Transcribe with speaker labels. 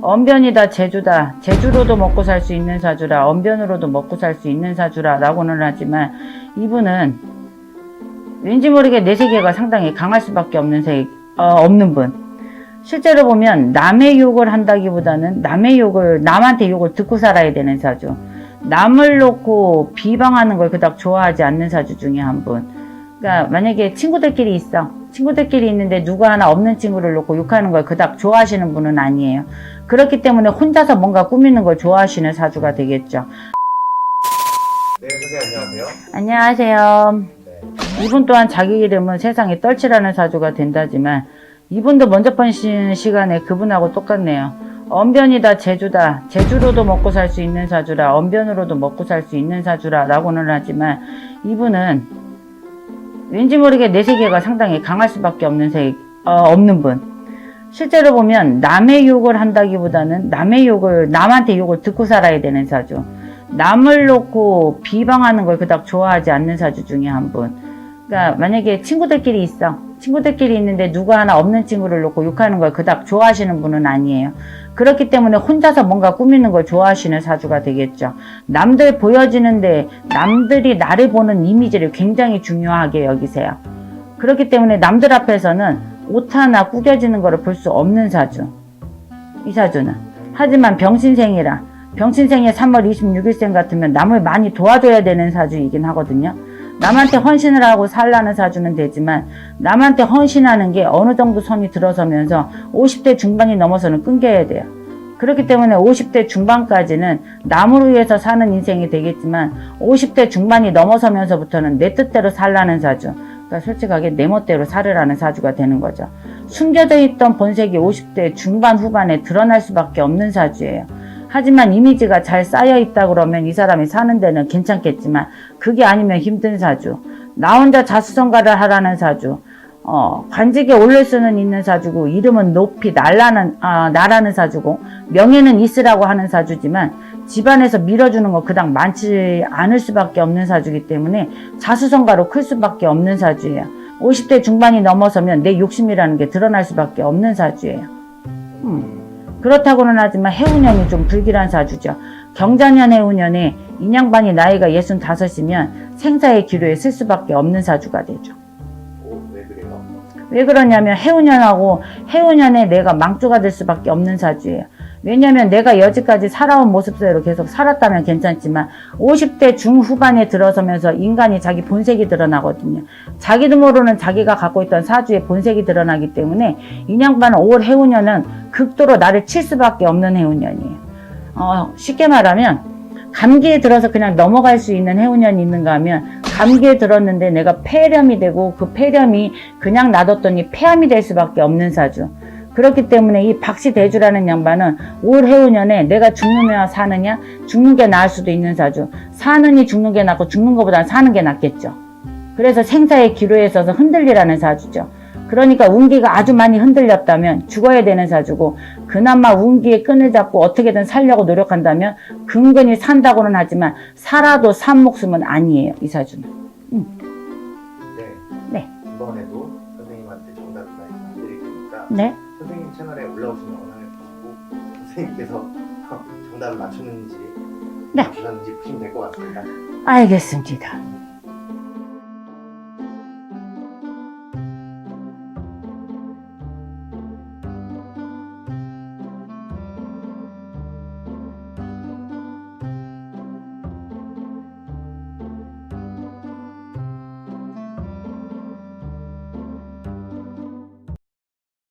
Speaker 1: 언변이다 제주다. 제주로도 먹고 살 수 있는 사주라 언변으로도 먹고 살 수 있는 사주라 라고는 하지만 이분은 왠지 모르게 내세계가 상당히 강할 수밖에 없는 분. 실제로 보면 남의 욕을 한다기보다는 남한테 욕을 듣고 살아야 되는 사주. 남을 놓고 비방하는 걸 그닥 좋아하지 않는 사주 중에 한 분. 그러니까 만약에 친구들끼리 있어. 친구들끼리 있는데 누가 하나 없는 친구를 놓고 욕하는 걸 그닥 좋아하시는 분은 아니에요. 그렇기 때문에 혼자서 뭔가 꾸미는 걸 좋아하시는 사주가 되겠죠.
Speaker 2: 네, 선생님 안녕하세요.
Speaker 1: 안녕하세요.
Speaker 2: 네.
Speaker 1: 이분 또한 자기 이름은 세상에 떨치라는 사주가 된다지만 이분도 먼저 펀신 시간에 그분하고 똑같네요. 언변이다 제주다. 제주로도 먹고 살 수 있는 사주라 언변으로도 먹고 살 수 있는 사주라 라고는 하지만 이분은 왠지 모르게 내세계가 상당히 강할 수밖에 없는 분. 실제로 보면 남의 욕을 한다기보다는 남한테 욕을 듣고 살아야 되는 사주. 남을 놓고 비방하는 걸 그닥 좋아하지 않는 사주 중에 한 분. 그러니까 만약에 친구들끼리 있어. 친구들끼리 있는데 누가 하나 없는 친구를 놓고 욕하는 걸 그닥 좋아하시는 분은 아니에요. 그렇기 때문에 혼자서 뭔가 꾸미는 걸 좋아하시는 사주가 되겠죠. 남들 보여지는데 남들이 나를 보는 이미지를 굉장히 중요하게 여기세요. 그렇기 때문에 남들 앞에서는 옷 하나 구겨지는 거를 볼 수 없는 사주. 이 사주는. 하지만 병신생이라. 병신생의 3월 26일생 같으면 남을 많이 도와줘야 되는 사주이긴 하거든요. 남한테 헌신을 하고 살라는 사주는 되지만 남한테 헌신하는 게 어느 정도 선이 들어서면서 50대 중반이 넘어서는 끊겨야 돼요. 그렇기 때문에 50대 중반까지는 남을 위해서 사는 인생이 되겠지만 50대 중반이 넘어서면서부터는 내 뜻대로 살라는 사주. 그러니까 솔직하게 내 멋대로 살으라는 사주가 되는 거죠. 숨겨져 있던 본색이 50대 중반 후반에 드러날 수밖에 없는 사주예요. 하지만 이미지가 잘 쌓여있다 그러면 이 사람이 사는 데는 괜찮겠지만 그게 아니면 힘든 사주. 나 혼자 자수성가를 하라는 사주. 관직에 오를 수는 있는 사주고 이름은 높이 나라는 사주고 명예는 있으라고 하는 사주지만 집안에서 밀어주는 거 그닥 많지 않을 수밖에 없는 사주이기 때문에 자수성가로 클 수밖에 없는 사주예요. 50대 중반이 넘어서면 내 욕심이라는 게 드러날 수밖에 없는 사주예요. 그렇다고는 하지만 해운년이 좀 불길한 사주죠. 경자년 해운년에 인양반이 나이가 65이면 생사의 기로에 쓸 수밖에 없는 사주가 되죠.
Speaker 2: 왜 그래요?
Speaker 1: 왜 그러냐면 해운년에 내가 망조가 될 수밖에 없는 사주예요. 왜냐면 내가 여지까지 살아온 모습대로 계속 살았다면 괜찮지만 50대 중후반에 들어서면서 인간이 자기 본색이 드러나거든요. 자기도 모르는 자기가 갖고 있던 사주의 본색이 드러나기 때문에 인양반은 올 해운년은 극도로 나를 칠 수밖에 없는 해운년이에요. 쉽게 말하면 감기에 들어서 그냥 넘어갈 수 있는 해운년이 있는가 하면 감기에 들었는데 내가 폐렴이 되고 그 폐렴이 그냥 놔뒀더니 폐암이 될 수밖에 없는 사주. 그렇기 때문에 이 박씨대주라는 양반은 올 해운년에 내가 죽느냐 사느냐 죽는 게 나을 수도 있는 사주. 사느니 죽는 게 낫고 죽는 것보다 사는 게 낫겠죠. 그래서 생사의 기로에 있어서 흔들리라는 사주죠. 그러니까 운기가 아주 많이 흔들렸다면 죽어야 되는 사주고 그나마 운기의 끈을 잡고 어떻게든 살려고 노력한다면 근근히 산다고는 하지만 살아도 산 목숨은 아니에요. 이 사주는.
Speaker 2: 네. 이번에도 선생님한테 정답을 말씀드릴 테니까
Speaker 1: 네.
Speaker 2: 선생님 채널에 올라오신 영상을 보시고 선생님께서 정답을 맞췄는지
Speaker 1: 네.
Speaker 2: 맞추셨는지 보시면 될 것 같습니다.
Speaker 1: 알겠습니다.